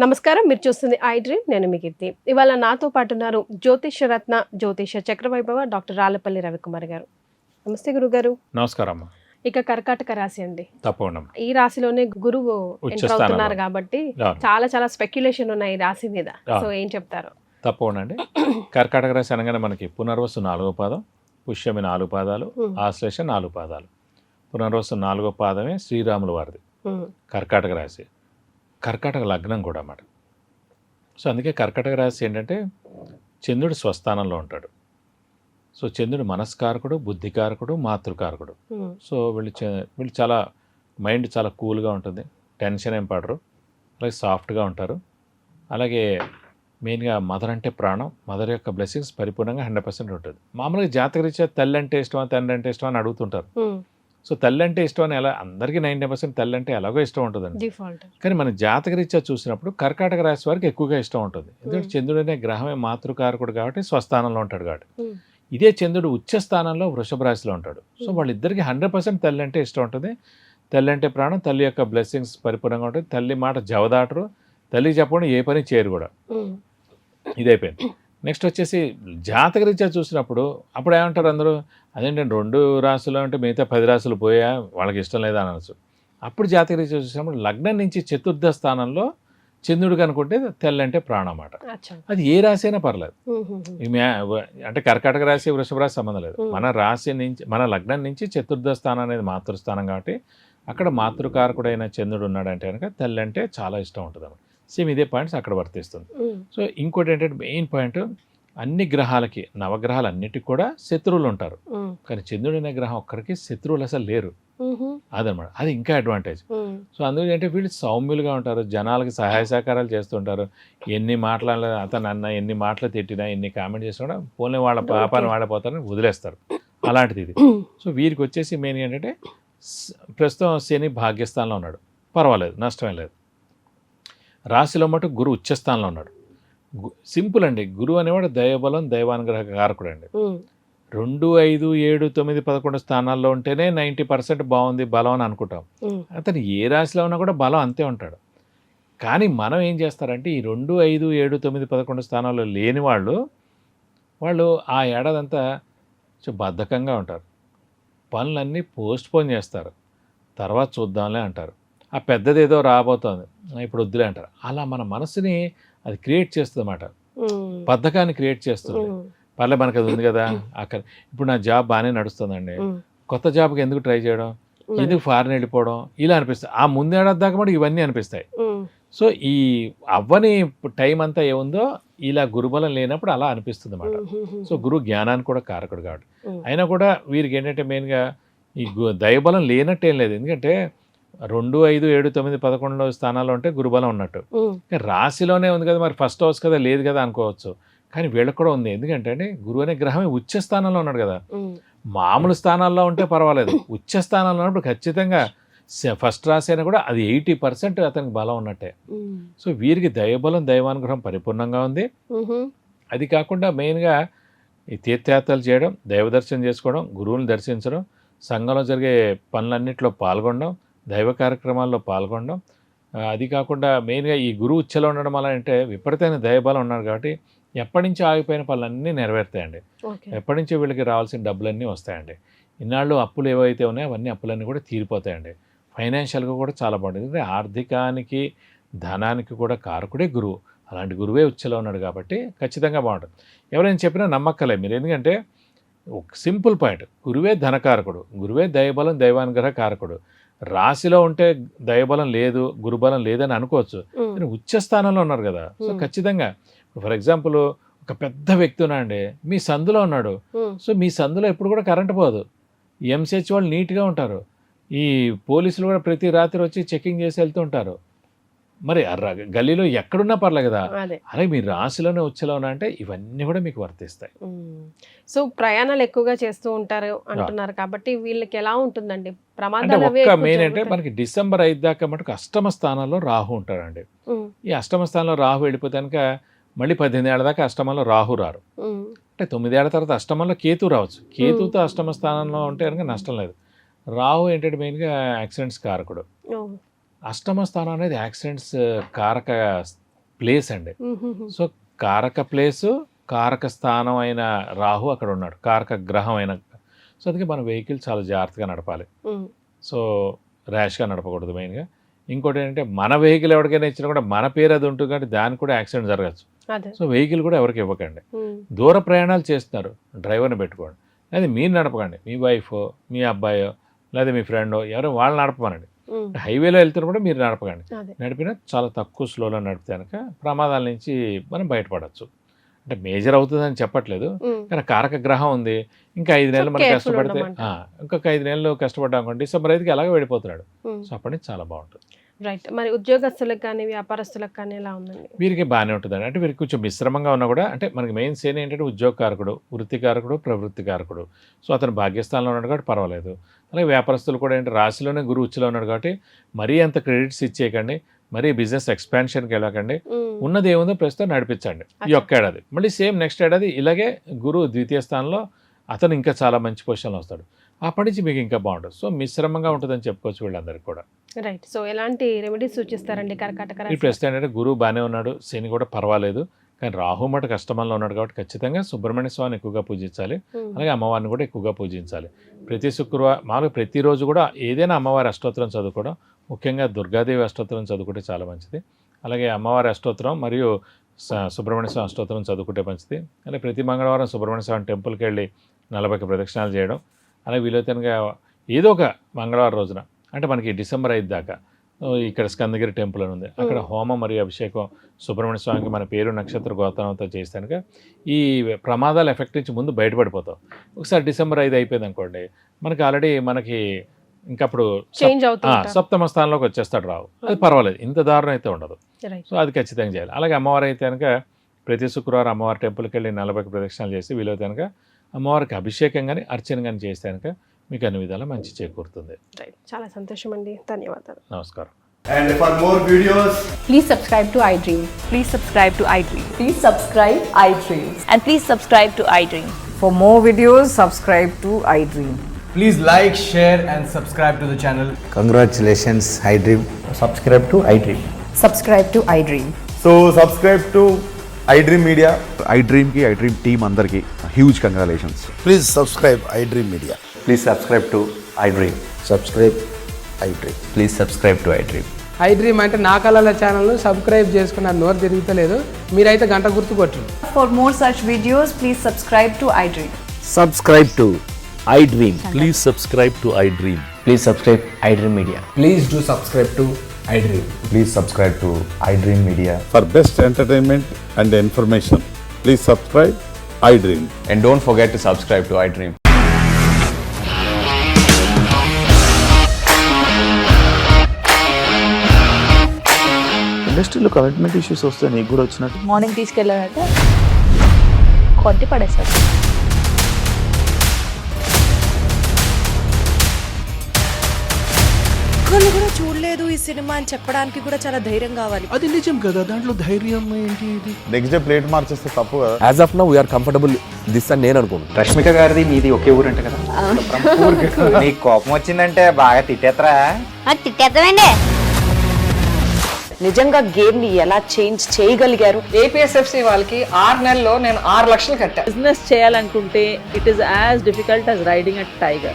నమస్కారం, మీరు చూస్తుంది ఐ డ్రీమ్. నేను మీ కీర్తి. ఇవాళ నాతో పాటు ఉన్నారు జ్యోతిష రత్న, జ్యోతిష చక్రవైభవ డాక్టర్ రాళ్లపల్లి రవికుమార్ గారు. నమస్తే గురుగారు. నమస్కారం. ఇక కర్కాటక రాశి అండి. తప్పకుండా ఈ రాశిలోనే గురువు ఎంటర్ అవుతున్నారు కాబట్టి చాలా చాలా స్పెక్యులేషన్ ఉన్నాయి ఈ రాశి మీద. సో ఏం చెప్తారు? తప్పకుండా అండి. కర్కాటక రాశి అనగానే మనకి పునర్వసు 4వ పాదం, పుష్యమి 4 పాదాలు, ఆశ్లేష 4 పాదాలు. పునర్వసు 4వ పాదమే శ్రీరాముల వారిది. కర్కాటక రాశి కర్కాటక లగ్నం కూడా అన్నమాట. సో అందుకే కర్కాటక రాశి ఏంటంటే చంద్రుడు స్వస్థానంలో ఉంటాడు. సో చంద్రుడు మనస్కారకుడు, బుద్ధికారకుడు, మాతృకారకుడు. సో వీళ్ళు చాలా మైండ్ చాలా కూల్గా ఉంటుంది, టెన్షన్ ఏం పడరు, అలాగే సాఫ్ట్గా ఉంటారు. అలాగే మెయిన్గా మదర్ అంటే ప్రాణం, మదర్ యొక్క బ్లెస్సింగ్స్ పరిపూర్ణంగా 100% ఉంటుంది. మామూలుగా జాతకరీత్యా తల్లి అంటే ఇష్టమా, తండ్రి అంటే ఇష్టమా అని అడుగుతుంటారు. సో తల్లి అంటే ఇష్టం అని ఎలా అందరికీ 90% తల్లి అంటే ఎలాగో ఇష్టం ఉంటుందండి. కానీ మన జాతకరీత్యా చూసినప్పుడు కర్కాటక రాశి వారికి ఎక్కువగా ఇష్టం ఉంటుంది. ఎందుకంటే చంద్రుడు అనే గ్రహమే మాతృకారకుడు కాబట్టి స్వస్థానంలో ఉంటాడు కాబట్టి. ఇదే చంద్రుడు ఉచ్చ స్థానంలో వృషభ రాశిలో ఉంటాడు. సో వాళ్ళిద్దరికి 100% తల్లి అంటే ఇష్టం ఉంటుంది. తల్లి అంటే ప్రాణం, తల్లి యొక్క బ్లెస్సింగ్స్ పరిపూర్ణంగా ఉంటుంది. తల్లి మాట జవదాటరు, తల్లి చెప్పకుండా ఏ పని చేయరు కూడా. ఇదైపోయింది. నెక్స్ట్ వచ్చేసి జాతకరీత్యా చూసినప్పుడు అప్పుడు ఏమంటారు అందరూ, అదేంటంటే 2 రాశులు అంటే మిగతా 10 రాశులు పోయా, వాళ్ళకి ఇష్టం లేదా అని అనొచ్చు. అప్పుడు జాతకరీత్యా చూసినప్పుడు లగ్నం నుంచి చతుర్థ స్థానంలో చంద్రుడు కనుకుంటే తెల్ల అంటే ప్రాణం అన్నమాట. అది ఏ రాశి అయినా పర్లేదు. అంటే కర్కాటక రాశి, వృషభ రాశి సంబంధం లేదు. మన రాశి నుంచి, మన లగ్నం నుంచి చతుర్థ స్థానం అనేది మాతృస్థానం కాబట్టి అక్కడ మాతృకారకుడైన చంద్రుడు ఉన్నాడంటే కనుక తెల్ల అంటే చాలా ఇష్టం ఉంటుంది అన్నమాట. సేమ్ ఇదే పాయింట్స్ అక్కడ వర్తిస్తుంది. సో ఇంకోటి ఏంటంటే మెయిన్ పాయింట్, అన్ని గ్రహాలకి, నవగ్రహాలు అన్నిటికీ కూడా శత్రువులు ఉంటారు. కానీ చంద్రుడు అనే గ్రహం ఒక్కరికి శత్రువులు అసలు లేరు. అదనమాట, అది ఇంకా అడ్వాంటేజ్. సో అందుకంటే వీళ్ళు సౌమ్యులుగా ఉంటారు, జనాలకి సహాయ సహకారాలు చేస్తుంటారు. ఎన్ని మాటలు అతను అన్న, ఎన్ని మాటలు తిట్టినా, ఎన్ని కామెంట్ చేసినా కూడా పోనీ వాళ్ళ పాపాన్ని వాడిపోతారని వదిలేస్తారు. అలాంటిది ఇది. సో వీరికి వచ్చేసి మెయిన్ ఏంటంటే ప్రస్తుతం శని భాగ్యస్థానంలో ఉన్నాడు, పర్వాలేదు, నష్టమే లేదు. రాశిలో మటు గురు ఉచ్చస్థానంలో ఉన్నాడు. సింపుల్ అండి, గురువు అనేవాడు దైవబలం, దైవానుగ్రహ కారకుడు అండి. 2, 5, 7, 9, 11 స్థానాల్లో ఉంటేనే 90% బాగుంది బలం అని అనుకుంటాం. అతను ఏ రాశిలో ఉన్నా కూడా బలం అంతే ఉంటాడు. కానీ మనం ఏం చేస్తారంటే ఈ 2, 5, 7, 9, 11 స్థానాల్లో లేని వాళ్ళు ఆ ఏడాదంతా బద్ధకంగా ఉంటారు. పనులన్నీ పోస్ట్పోన్ చేస్తారు, తర్వాత చూద్దాంలే అంటారు. ఆ పెద్దది ఏదో రాబోతోంది, ఇప్పుడు వద్దులే అంటారు. అలా మన మనసుని అది క్రియేట్ చేస్తుంది అన్నమాట, బద్ధకాన్ని క్రియేట్ చేస్తుంది. పర్లే మనకు అది ఉంది కదా, అక్కడ ఇప్పుడు నా జాబ్ బాగానే నడుస్తుందండి, కొత్త జాబ్కి ఎందుకు ట్రై చేయడం, ఎందుకు ఫారెన్ వెళ్ళిపోవడం, ఇలా అనిపిస్తాయి. ఆ ముందేడాది దాకా కూడా ఇవన్నీ అనిపిస్తాయి. సో ఈ అవ్వని టైం అంతా ఏముందో ఇలా గురుబలం లేనప్పుడు అలా అనిపిస్తుంది అన్నమాట. సో గురువు జ్ఞానానికి కూడా కారకుడు కాబట్టి. అయినా కూడా వీరికి ఏంటంటే మెయిన్గా ఈ దైవబలం లేనట్టు ఏం లేదు. ఎందుకంటే 2, 5, 7, 9, 11 స్థానాల్లో ఉంటే గురుబలం ఉన్నట్టు. రాశిలోనే ఉంది కదా, మరి ఫస్ట్ హౌస్ కదా, లేదు కదా అనుకోవచ్చు. కానీ వీళ్ళకి కూడా ఉంది. ఎందుకంటే అండి గురువు అనే గ్రహమే ఉచ్చ స్థానంలో ఉన్నాడు కదా. మామూలు స్థానాల్లో ఉంటే పర్వాలేదు, ఉచ్చ స్థానంలో ఉన్నప్పుడు ఖచ్చితంగా ఫస్ట్ రాశి అయినా కూడా అది 80% అతనికి బలం ఉన్నట్టే. సో వీరికి దైవబలం, దైవానుగ్రహం పరిపూర్ణంగా ఉంది. అది కాకుండా మెయిన్గా ఈ తీర్థయాత్రలు చేయడం, దైవ దర్శనం చేసుకోవడం, గురువుని దర్శించడం, సంఘంలో జరిగే పనులన్నింటిలో పాల్గొనడం, దైవ కార్యక్రమాల్లో పాల్గొనడం. అది కాకుండా మెయిన్గా ఈ గురువు ఉచ్చలో ఉండడం వల్ల అంటే విపరీతమైన దైవబలం ఉన్నారు కాబట్టి ఎప్పటి నుంచి ఆగిపోయిన పనులన్నీ నెరవేరుతాయండి. ఎప్పటి నుంచి వీళ్ళకి రావాల్సిన డబ్బులన్నీ వస్తాయండి. ఇన్నాళ్ళు అప్పులు ఏవైతే ఉన్నాయో అవన్నీ అప్పులన్నీ కూడా తీరిపోతాయండి. ఫైనాన్షియల్గా కూడా చాలా బాగుంటుంది. అంటే ఆర్థికానికి, ధనానికి కూడా కారకుడే గురువు. అలాంటి గురువే ఉచ్చలో ఉన్నాడు కాబట్టి ఖచ్చితంగా బాగుంటుంది. ఎవరైనా చెప్పినా నమ్మక్కలే మీరు. ఎందుకంటే ఒక సింపుల్ పాయింట్, గురువే ధనకారకుడు, గురువే దైవబలం, దైవానుగ్రహ కారకుడు. రాశిలో ఉంటే దైవబలం లేదు, గురుబలం లేదని అనుకోవచ్చు, కానీ ఉచ్చ స్థానంలో ఉన్నారు కదా. సో ఖచ్చితంగా ఫర్ ఎగ్జాంపుల్ ఒక పెద్ద వ్యక్తి ఉన్నాడండి, మీ సందులో ఉన్నాడు. సో మీ సందులో ఎప్పుడు కూడా కరెంట్ పోదు, ఎంసీహెచ్ వాళ్ళు నీట్గా ఉంటారు, ఈ పోలీసులు కూడా ప్రతి రాత్రి వచ్చి చెకింగ్ చేసి వెళ్తూ ఉంటారు. మరి గల్లీలో ఎక్కడున్నా పర్లేదు కదా. అలాగే మీరు రాశిలోనే ఉచ్చలో ఉన్నా అంటే ఇవన్నీ కూడా మీకు వర్తిస్తాయి. సో ప్రయాణాలు ఎక్కువగా చేస్తూ ఉంటారు అంటున్నారు కాబట్టి వీళ్ళకి ఎలా ఉంటుందండి ప్రమాదాలు? ఒక్క మెయిన్ అంటే మనకి డిసెంబర్ 5 దాకా మటుకు అష్టమ స్థానంలో రాహు ఉంటాడండి. ఈ అష్టమ స్థానంలో రాహు వెళ్ళిపోతే కనుక మళ్ళీ 18 ఏళ్ళ దాకా అష్టమంలో రాహు రారు. అంటే 9 ఏళ్ల తర్వాత అష్టమంలో కేతు రావచ్చు. కేతుతో అష్టమ స్థానంలో ఉంటే కనుక నష్టం లేదు. రాహు ఏంటంటే మెయిన్గా యాక్సిడెంట్స్ కారకుడు. అష్టమ స్థానం అనేది యాక్సిడెంట్స్ కారక ప్లేస్ అండి. సో కారక ప్లేసు, కారక స్థానం అయిన రాహు అక్కడ ఉన్నాడు, కారక గ్రహం అయిన. సో అందుకే మన వెహికల్ చాలా జాగ్రత్తగా నడపాలి. సో ర్యాష్గా నడపకూడదు మెయిన్గా. ఇంకోటి ఏంటంటే మన వెహికల్ ఎవరికైనా ఇచ్చినా కూడా మన పేరు అది ఉంటుంది కాబట్టి దానికి కూడా యాక్సిడెంట్ జరగచ్చు. సో వెహికల్ కూడా ఎవరికి ఇవ్వకండి. దూర ప్రయాణాలు చేస్తున్నారు, డ్రైవర్ని పెట్టుకోండి. లేదా మీరు నడపకండి, మీ వైఫో మీ అబ్బాయో లేదా మీ ఫ్రెండో ఎవరో వాళ్ళు నడపమనండి. హైవేలో వెళ్తున్నప్పుడు మీరు నడపకండి. నడిపినా చాలా తక్కువ స్లోలో నడిపితే కనుక ప్రమాదాల నుంచి మనం బయటపడవచ్చు. అంటే మేజర్ అవుతుందని చెప్పట్లేదు, కానీ కారక గ్రహం ఉంది. ఇంకా 5 నెలలు మనం కష్టపడితే ఇంకొక 5 నెలలు కష్టపడ్డాం అనుకోండి, డిసెంబర్ 5కి అలాగే వెళ్ళిపోతున్నాడు. సో అప్పటి నుంచి చాలా బాగుంటుంది. రైట్. మరి ఉద్యోగస్తులకు కానీ వ్యాపారస్తులకు కానీ ఎలా ఉందండి? వీరికి బాగానే ఉంటుందండి. అంటే వీరికి కొంచెం మిశ్రమంగా ఉన్నా కూడా, అంటే మనకి మెయిన్ సేన్ ఏంటంటే ఉద్యోగకారకుడు, వృత్తికారకుడు, ప్రవృత్తికారకుడు. సో అతను భాగ్యస్థానంలో ఉన్నాడు కాబట్టి పర్వాలేదు. అలాగే వ్యాపారస్తులు కూడా ఏంటి రాశిలోనే గురువు ఉచ్చులో ఉన్నాడు కాబట్టి మరీ అంత క్రెడిట్స్ ఇచ్చేయకండి, మరీ బిజినెస్ ఎక్స్పాన్షన్కి వెళ్ళకండి. ఉన్నది ఏముందో ప్రస్తుతం నడిపించండి ఈ ఒక్క ఏడాది. మళ్ళీ సేమ్ నెక్స్ట్ ఏడాది ఇలాగే గురువు ద్వితీయ స్థానంలో, అతను ఇంకా చాలా మంచి పొజిషన్లో వస్తాడు. అప్పటి నుంచి మీకు ఇంకా బాగుంటుంది. సో మిశ్రమంగా ఉంటుందని చెప్పుకోవచ్చు వీళ్ళందరికీ కూడా. రైట్. సో ఎలాంటి రెమెడీస్ సూచిస్తారండి కర్కాటక రాశి? ఈ ప్రస్తుతం ఏంటంటే గురువు బాగానే ఉన్నాడు, శని కూడా పర్వాలేదు, కానీ రాహు మట కష్టమంలో ఉన్నాడు కాబట్టి ఖచ్చితంగా సుబ్రహ్మణ్య స్వామిని ఎక్కువగా పూజించాలి. అలాగే అమ్మవారిని కూడా ఎక్కువగా పూజించాలి. ప్రతి శుక్రవారం మామూలుగా ప్రతిరోజు కూడా ఏదైనా అమ్మవారి అష్టోత్తరం చదువుకోవడం, ముఖ్యంగా దుర్గాదేవి అష్టోత్తరం చదువుకుంటే చాలా మంచిది. అలాగే అమ్మవారి అష్టోత్తరం మరియు సుబ్రహ్మణ్య స్వామి అష్టోత్తరం చదువుకుంటే మంచిది. అలాగే ప్రతి మంగళవారం సుబ్రహ్మణ్య స్వామి టెంపుల్కి వెళ్ళి 40 ప్రదక్షిణాలు చేయడం. అలాగే వీలైతేనగా ఏదో ఒక మంగళవారం రోజున, అంటే మనకి డిసెంబర్ 5 దాకా ఇక్కడ స్కందగిరి టెంపుల్ అని ఉంది, అక్కడ హోమం మరియు అభిషేకం సుబ్రహ్మణ్య స్వామికి మన పేరు నక్షత్ర గోత్రంతో చేస్తానుక ఈ ప్రమాదాల ఎఫెక్ట్ నుంచి ముందు బయటపడిపోతాం. ఒకసారి డిసెంబర్ 5 అయిపోయింది అనుకోండి, మనకి ఆల్రెడీ ఇంకప్పుడు సప్తమ స్థానంలోకి వచ్చేస్తాడు రావు. అది పర్వాలేదు, ఇంత దారుణం అయితే ఉండదు. సో అది ఖచ్చితంగా చేయాలి. అలాగే అమ్మవారు అయితే కనుక ప్రతి శుక్రవారం అమ్మవారి టెంపుల్కి వెళ్ళి 40 ప్రదక్షిణాలు చేసి వీలైతే కనుక అమ్మవారికి అభిషేకం కానీ అర్చన కానీ చేస్తే కనుక మీకు అన్ని విధాలా మంచి చేకూరుతుంది. చాలా సంతోషం అండి, ధన్యవాదాలు. నమస్కారం. And for more videos, please subscribe to iDream. Please subscribe to iDream. Please subscribe iDream. And please subscribe to iDream. For more videos, subscribe to iDream. please like, share and subscribe to the channel. Congratulations, iDream. Subscribe to iDream. Subscribe to iDream. So subscribe to iDream Media. iDream ki iDream team andarki huge congratulations. Please subscribe iDream Media. Please subscribe to iDream. Subscribe iDream. Please subscribe to iDream. iDream అంటే నా కళల channel subscribe చేసుకున్న నోరు తిరుగుతలేదు, మీరైతే గంట గుర్తు కొట్టండి. For more such videos, please subscribe to iDream. Subscribe to iDream. Please subscribe to iDream. Please subscribe iDream Media. Please do subscribe to iDream. Please subscribe to iDream Media. For best entertainment and information, please subscribe iDream. And don't forget to subscribe to iDream. ఇండస్ట్రీలో commitment issues వస్తే నీకు కూడా వచ్చినట్టు morning తీసుకెళ్ళాలంటే కొట్టి పడేస్తారు. ఒక్కళ్ళు కూడా చూడలేదు ఈ సినిమా అని చెప్పడానికి కూడా చాలా ధైర్యం కావాలి. అది నిజం కదా, దాంట్లో ధైర్యం ఏంటి? నెక్స్ట్ డే ప్లేట్ మార్చేస్తే తప్పు కదా. As of now we are comfortable this అని నేను అనుకుంటున్నాను. రష్మిక గారిది మీది ఒకే ఊరు అంట కదా. నీకు కోపం వచ్చిందంటే బాగా తిట్టేత్తరా? తిట్టేద్దామండి. నిజంగా గేమ్ ని ఎలా చేంజ్ చేయగలిగారు? ఏపీఎస్ఎఫ్సి వాళ్ళకి 6 నెలల్లో నేను 6 లక్షలు కట్టా. బిజినెస్ చేయాలనుకుంటే it is as difficult as riding a tiger.